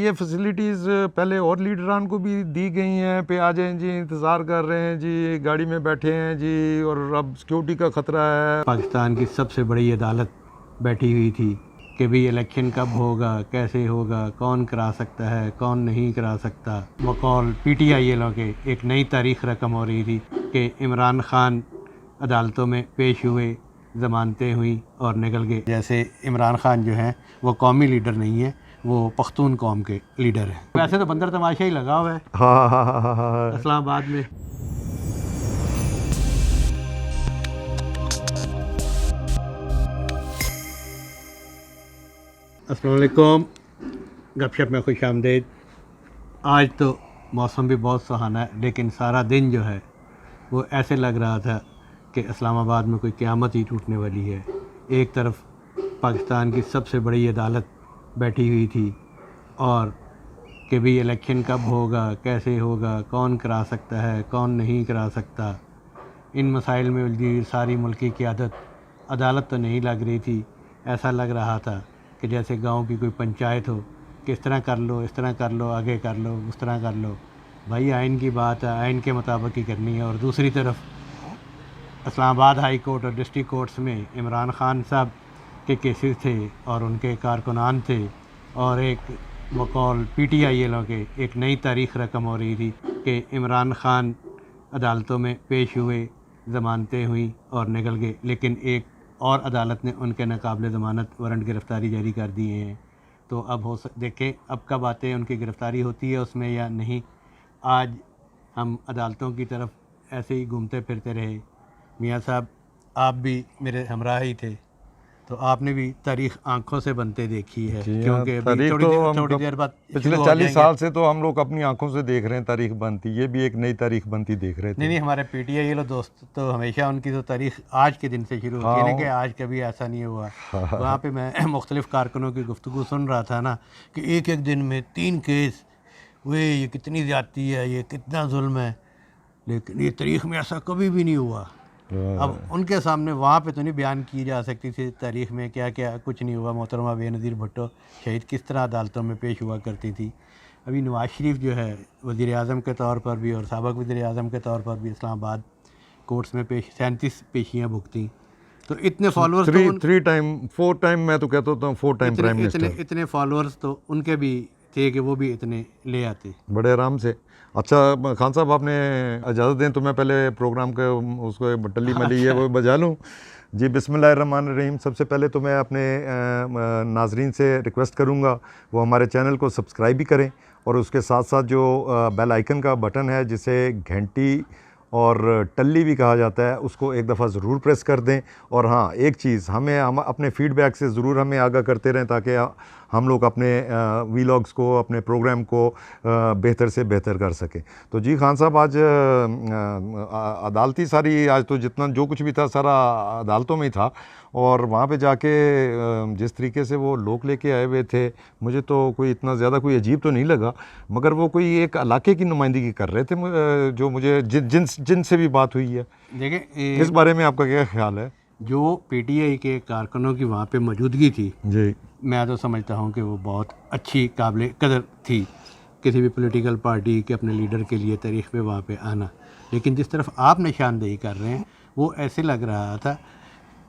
ये फैसिलिटीज़ पहले और लीडरान को भी दी गई हैं पे आ जाएं जी, इंतज़ार कर रहे हैं जी, गाड़ी में बैठे हैं जी, और अब सिक्योरिटी का ख़तरा है। पाकिस्तान की सबसे बड़ी अदालत बैठी हुई थी कि भाई इलेक्शन कब होगा, कैसे होगा, कौन करा सकता है, कौन नहीं करा सकता। बकौल PTI वालों के एक नई तारीख रकम हो रही थी कि इमरान खान अदालतों में पेश हुए, ज़मानतें हुई और निकल गए। जैसे इमरान खान जो हैं वो कौमी लीडर नहीं है, वो पख्तून कौम के लीडर हैं। वैसे तो बंदर तमाशा ही लगा हुआ है हाँ हाँ हाँ हाँ हाँ। इस्लामाबाद में। अस्सलाम वालेकुम, गपशप में खुश आमदीद। आज तो मौसम भी बहुत सुहाना है, लेकिन सारा दिन जो है वो ऐसे लग रहा था कि इस्लामाबाद में कोई क़यामत ही टूटने वाली है। एक तरफ पाकिस्तान की सबसे बड़ी अदालत बैठी हुई थी और कि भी इलेक्शन कब होगा, कैसे होगा, कौन करा सकता है, कौन नहीं करा सकता। इन मसाइल में उलझी सारी मुल्की क़यादत। अदालत तो नहीं लग रही थी, ऐसा लग रहा था कि जैसे गांव की कोई पंचायत हो कि इस तरह कर लो, इस तरह कर लो, आगे कर लो, उस तरह कर लो। भाई आइन की बात है, आइन के मुताबिक ही करनी है। और दूसरी तरफ इस्लामाबाद हाई कोर्ट और डिस्ट्रिक्ट कोर्ट्स में इमरान खान साहब के केसेस थे और उनके कारकुनान थे, और एक बकौल PTI वालों के एक नई तारीख रकम हो रही थी कि इमरान खान अदालतों में पेश हुए, ज़मानतें हुई और निकल गए। लेकिन एक और अदालत ने उनके नाकाबिले ज़मानत वारंट गिरफ़्तारी जारी कर दिए हैं। तो अब देखें अब कब आते हैं, उनकी गिरफ़्तारी होती है उसमें या नहीं। आज हम अदालतों की तरफ ऐसे ही घूमते फिरते रहे। मियाँ साहब आप भी मेरे हमराह ही थे, तो आपने भी तारीख़ आँखों से बनते देखी है, क्योंकि अभी थोड़ी देर बाद पिछले 40 साल से तो हम लोग अपनी आंखों से देख रहे हैं तारीख बनती। ये भी एक नई तारीख बनती देख रहे थे। नहीं, हमारे PTI वाले दोस्त तो हमेशा उनकी तो तारीख़ आज के दिन से शुरू होती है ना, कि आज कभी ऐसा नहीं हुआ। वहाँ पे मैं मुख्तलिफ़ कारकुनों की गुफ्तगू सुन रहा था ना कि एक एक दिन में 3 केस हुए, ये कितनी ज़्यादती है, ये कितना जुल्म है। लेकिन ये तारीख़ में ऐसा कभी भी नहीं हुआ। अब उनके सामने वहाँ पे तो नहीं बयान की जा सकती थी तारीख़ में क्या क्या कुछ नहीं हुआ। मोहतरमा बेनज़ीर भुट्टो शहीद किस तरह अदालतों में पेश हुआ करती थी। अभी नवाज़ शरीफ जो है वज़ीर आज़म के तौर पर भी और साबिक़ वज़ीर आज़म के तौर पर भी इस्लामाबाद कोर्ट्स में 37 पेशियाँ भुगती। तो इतने फॉलोअर्स तो 4 टाइम मैं तो कहता हूँ 4 टाइम प्राइम मिनिस्टर। इतने फॉलोअर्स तो उनके भी थे कि वो भी इतने ले आते बड़े आराम से। अच्छा खान साहब, आपने इजाज़त दें तो मैं पहले प्रोग्राम के उसको बटली मली है वो बजा लूँ जी। बिस्मिल्लाहिर्रहमानिर्रहीम। सबसे पहले तो मैं अपने नाजरीन से रिक्वेस्ट करूँगा वो हमारे चैनल को सब्सक्राइब भी करें, और उसके साथ साथ जो बेल आइकन का बटन है जिसे घंटी और टल्ली भी कहा जाता है, उसको एक दफ़ा ज़रूर प्रेस कर दें। और हाँ, एक चीज़ हम अपने फ़ीडबैक से ज़रूर हमें आगाह करते रहें, ताकि हम लोग अपने वीलॉग्स को, अपने प्रोग्राम को बेहतर से बेहतर कर सकें। तो जी खान साहब, आज अदालती सारी, आज तो जितना जो कुछ भी था सारा अदालतों में ही था। और वहाँ पे जाके जिस तरीके से वो लोग लेके आए हुए थे, मुझे तो कोई इतना ज़्यादा कोई अजीब तो नहीं लगा, मगर वो कोई एक इलाके की नुमाइंदगी कर रहे थे, जो मुझे जिनसे भी बात हुई है। देखिए, इस बारे में आपका क्या ख्याल है? जो PTI के कारकुनों की वहाँ पे मौजूदगी थी जी, मैं तो समझता हूँ कि वो बहुत अच्छी काबिल कदर थी किसी भी पॉलिटिकल पार्टी के अपने लीडर के लिए तारीख़ पे वहाँ पे आना। लेकिन जिस तरफ आप निशानदेही कर रहे हैं वो ऐसे लग रहा था,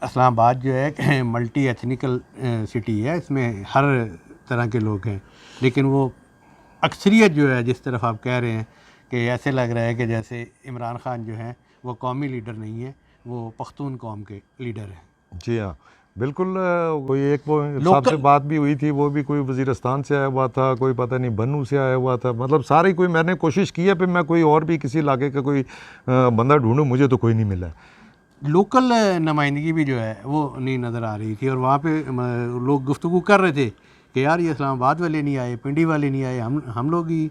इस्लामाबाद जो है मल्टी एथनिकल सिटी है, इसमें हर तरह के लोग हैं, लेकिन वो अक्सरियत जो है जिस तरफ आप कह रहे हैं कि ऐसे लग रहा है कि जैसे इमरान खान जो हैं वो कौमी लीडर नहीं है, वो पख्तून कौम के लीडर हैं। जी हाँ, बिल्कुल। कोई एक वो साहब से बात भी हुई थी, वो भी कोई वज़ीरिस्तान से आया हुआ था, कोई पता नहीं बन्नू से आया हुआ था। मतलब सारी कोई मैंने कोशिश की है फिर मैं कोई और भी किसी इलाके का कोई बंदा ढूंढूं, मुझे तो कोई नहीं मिला। लोकल नुमाइंदगी भी जो है वो नहीं नज़र आ रही थी, और वहाँ पे लोग गुफ्तगू कर रहे थे कि यार ये इस्लामाबाद वाले नहीं आए, पिंडी वाले नहीं आए, हम लोग ही।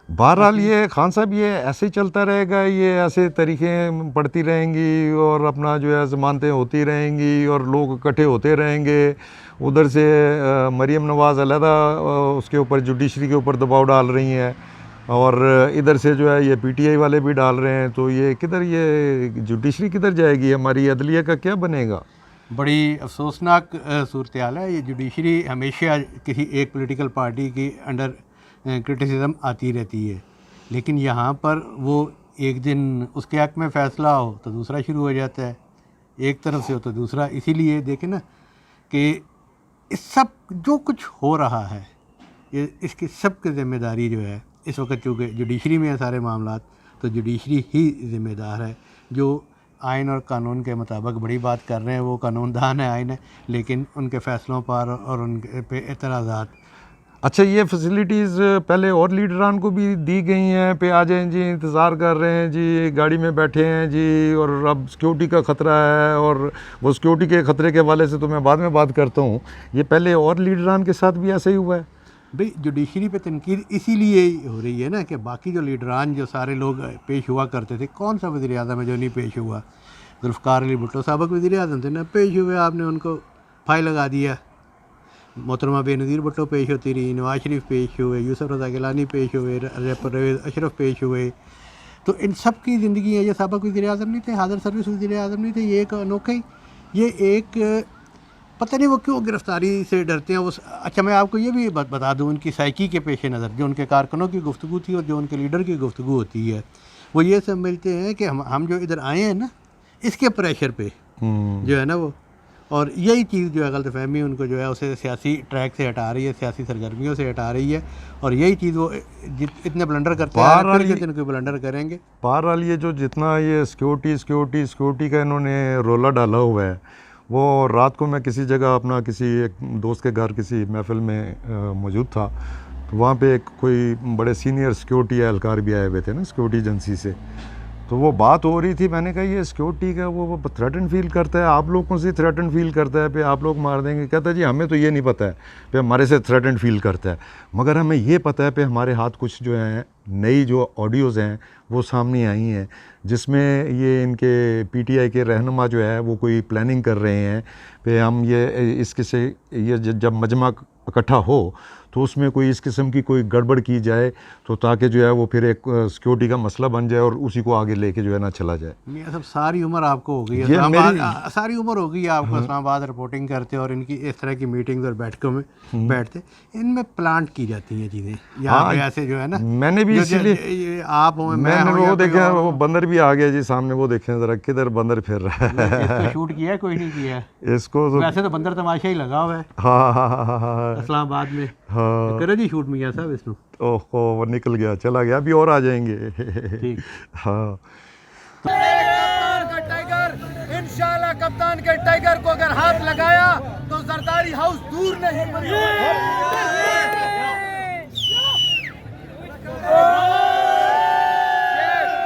बहरहाल ये खान साहब, ये ऐसे ही चलता रहेगा, ये ऐसे तरीक़े पड़ती रहेंगी और अपना जो है ज़मानतें होती रहेंगी और लोग इकट्ठे होते रहेंगे। उधर से मरीम नवाज़ अलहदा उसके ऊपर जुडिशरी के ऊपर दबाव डाल रही हैं, और इधर से जो है ये PTI वाले भी डाल रहे हैं। तो ये किधर, ये जुडिशरी किधर जाएगी? हमारी अदलिया का क्या बनेगा? बड़ी अफसोसनाक सूरत हाल है। ये जुडिशरी हमेशा किसी एक पॉलिटिकल पार्टी की अंडर क्रिटिसिज्म आती रहती है, लेकिन यहाँ पर वो एक दिन उसके हक़ में फ़ैसला हो तो दूसरा शुरू हो जाता है, एक तरफ से हो तो दूसरा। इसीलिए देखें ना कि इस सब जो कुछ हो रहा है ये इसकी सब की ज़िम्मेदारी जो है इस वक्त, चूँकि जुडिशरी में है सारे मामला, तो जुडिशरी ही ज़िम्मेदार है। जो आइन और कानून के मुताबिक बड़ी बात कर रहे हैं, वो कानूनदान है, आइन है, लेकिन उनके फ़ैसलों पर और उनके पे एतराज़ात। अच्छा, ये फैसिलिटीज़ पहले और लीडरान को भी दी गई हैं पे आ जाएं जी, इंतज़ार कर रहे हैं जी, गाड़ी में बैठे हैं जी, और अब सिक्योरिटी का ख़तरा है, और वो सिक्योरिटी के ख़तरे के हवाले से तो मैं बाद में बात करता हूँ। ये पहले और लीडरान के साथ भी ऐसा ही हुआ है? भाई जुडिशरी पे तनकीद इसीलिए हो रही है ना कि बाकी जो लीडरान जो सारे लोग पेश हुआ करते थे, कौन सा वज़ीर आज़म है जो नहीं पेश हुआ? जुल्फ़िकार अली भुट्टो साहब वज़ीर आज़म थे ना, पेश हुए, आपने उनको फाइल लगा दिया। मोहतरमा बेनज़ीर भुट्टो पेश होती रही, नवाज शरीफ पेश हुए, यूसुफ रज़ा गिलानी पेश हुए, परवेज़ अशरफ पेश हुए। तो इन सब की ज़िंदगी है, ये साबिक़ वज़ीर आज़म नहीं थे, हाज़िर सर्विस वज़ीर आज़म नहीं थे। ये एक अनोखा ही, ये एक पता नहीं वो क्यों गिरफ्तारी से डरते हैं वो। अच्छा, मैं आपको ये भी बता दूं, उनकी साइकी के पेश नज़र जो उनके कारकुनों की गुफ्तगू थी और जो उनके लीडर की गुफ्तगू होती है, वो ये समझते हैं कि हम जो इधर आए हैं ना, इसके प्रेशर पे जो है ना वो, और यही चीज़ जो है गलतफहमी उनको जो है उसे सियासी ट्रैक से हटा रही है, सियासी सरगर्मियों से हटा रही है, और यही चीज़ वो इतने ब्लंडर करते हैं, फिर जितने कोई ब्लंडर करेंगे। बहरहाल ये जो जितना ये सिक्योरिटी का इन्होंने रोला डाला हुआ है, वो रात को मैं किसी जगह अपना किसी एक दोस्त के घर किसी महफिल में मौजूद था, तो वहाँ पे एक कोई बड़े सीनियर सिक्योरिटी एहलकार भी आए हुए थे ना सिक्योरिटी एजेंसी से, तो वो बात हो रही थी। मैंने कहा ये सिक्योरिटी का वो थ्रेटन फील करता है, आप लोगों से थ्रेटन फील करता है पे आप लोग मार देंगे। कहता है जी हमें तो ये नहीं पता है पे हमारे से थ्रेटन फील करता है, मगर हमें ये पता है पे हमारे हाथ कुछ जो हैं नई जो ऑडियोज़ हैं वो सामने आई हैं, जिसमें ये इनके पीटीआई के रहनुमा जो है वो कोई प्लानिंग कर रहे हैं पे हम ये इसके से ये जब मजमा इकट्ठा हो तो उसमें कोई इस किस्म की कोई गड़बड़ की जाए, तो ताकि जो है वो फिर एक सिक्योरिटी का मसला बन जाए और उसी को आगे लेके जो है ना चला जाए। ये सब सारी उम्र आपको हो गई है, सारी उम्र हो गई है आपको इस्लामाबाद रिपोर्टिंग करते और इनकी इस तरह की मीटिंग्स और बैठकों में बैठते, इनमें प्लांट की जाती हैं चीज़ें यहाँ पे ऐसे जो है ना। मैंने भी इसीलिए आप हो, मैंने वो देखे, वो बंदर भी आ गया जी सामने, वो देखें ज़रा किधर बंदर फिर रहा है। इसको शूट किया है कोई नहीं किया है इसको तो वैसे तो बंदर तमाशा ही लगा हुआ है हाँ इस्लामाबाद में। हाँ करो जी शूट मियां साहब इसको। ओहो वो निकल गया, चला गया, अभी और आ जाएंगे। ठीक हाँ कप्तान का टाइगर, इंशाल्लाह कप्तान के टाइगर को अगर हाथ लगाया तो जरदारी हाउस दूर नहीं।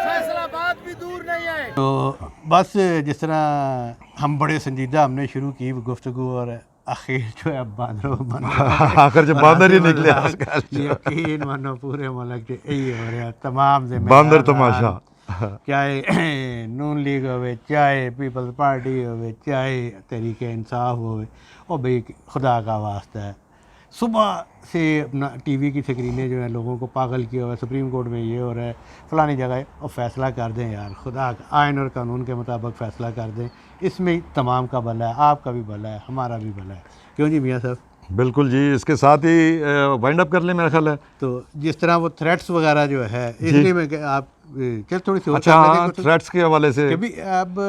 फैसलाबाद भी दूर नहीं है। तो बस जिस तरह हम बड़े संजीदा हमने शुरू की गुफ्तगू, और आखिर जो है आखिर जब बांदर ही निकले यकीन मानो पूरे मुल्क के यही हो रहा, तमाम बांदर तमाशा, चाहे नून लीग हो, चाहे पीपल्स पार्टी हो, चाहे तहरीके इंसाफ हो, और भाई खुदा का वास्ता है सुबह से अपना टीवी की स्क्रीनें जो है लोगों को पागल किया हुआ है, सुप्रीम कोर्ट में ये हो रहा है, फलानी जगह है, और फैसला कर दें यार, खुदा का आइन और कानून के मुताबिक फ़ैसला कर दें, इसमें तमाम का भला है, आपका भी भला है, हमारा भी भला है। क्यों जी मियाँ साहब? बिल्कुल जी। इसके साथ ही वाइंड अप कर लें मेरा ख्याल है। तो जिस तरह वो थ्रेट्स वगैरह जो है, इसलिए मैं आप चल थोड़ी सी अच्छा हाँ, थ्रेट्स के हवाले से कभी अब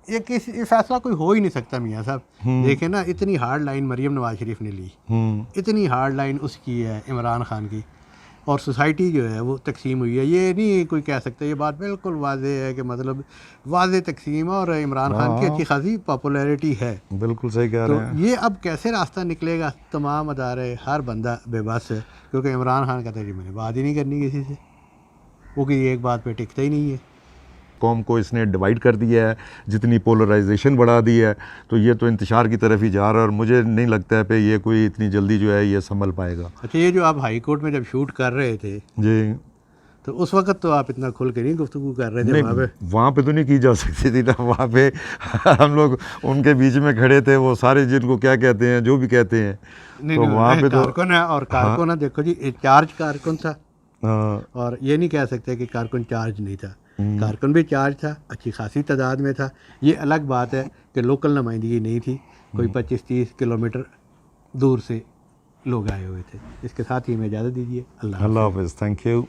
ये फैसला कोई हो ही नहीं सकता मियाँ साहब। देखें ना, इतनी हार्ड लाइन मरीम नवाज शरीफ ने ली, इतनी हार्ड लाइन उसकी है इमरान खान की, और सोसाइटी जो है वो तकसीम हुई है। ये नहीं कोई कह सकता, ये बात बिल्कुल वाज़ेह है कि मतलब वाज़ेह तक्सीम है, और इमरान खान की अच्छी खासी पॉपुलैरिटी है। बिल्कुल सही कह रहे हैं। तो ये अब कैसे रास्ता निकलेगा, तमाम अदारे, हर बंदा बेबस है, क्योंकि इमरान खान कहता है कि मैंने बात ही नहीं करनी किसी से, वो कि एक बात पे टिकता ही नहीं है। कौम को इसने डिवाइड कर दिया है, जितनी पोलराइजेशन बढ़ा दी है, तो ये तो इंतशार की तरफ ही जा रहा है, और मुझे नहीं लगता है पे ये कोई इतनी जल्दी जो है ये संभल पाएगा। अच्छा, ये जो आप हाई कोर्ट में जब शूट कर रहे थे जी, तो उस वक्त तो आप इतना खुल के नहीं गुफ्तगू कर रहे थे वहाँ पे तो नहीं की जा सकती थी ना, वहाँ पे हम लोग उनके बीच में खड़े थे, वो सारे जिनको क्या कहते हैं जो भी कहते हैं, तो वहाँ पे तो कारकुन है, और कारकुन है, देखो जी चार्ज कारकुन था, हाँ, और ये नहीं कह सकते कि कारकुन चार्ज नहीं था। कारकुन भी चार्ज था, अच्छी खासी तादाद में था। ये अलग बात है कि लोकल नुमाइंदगी नहीं थी, कोई 25-30 किलोमीटर दूर से लोग आए हुए थे। इसके साथ ही हमें इजाज़त दीजिए। अल्लाह हाफिज़, थैंक यू।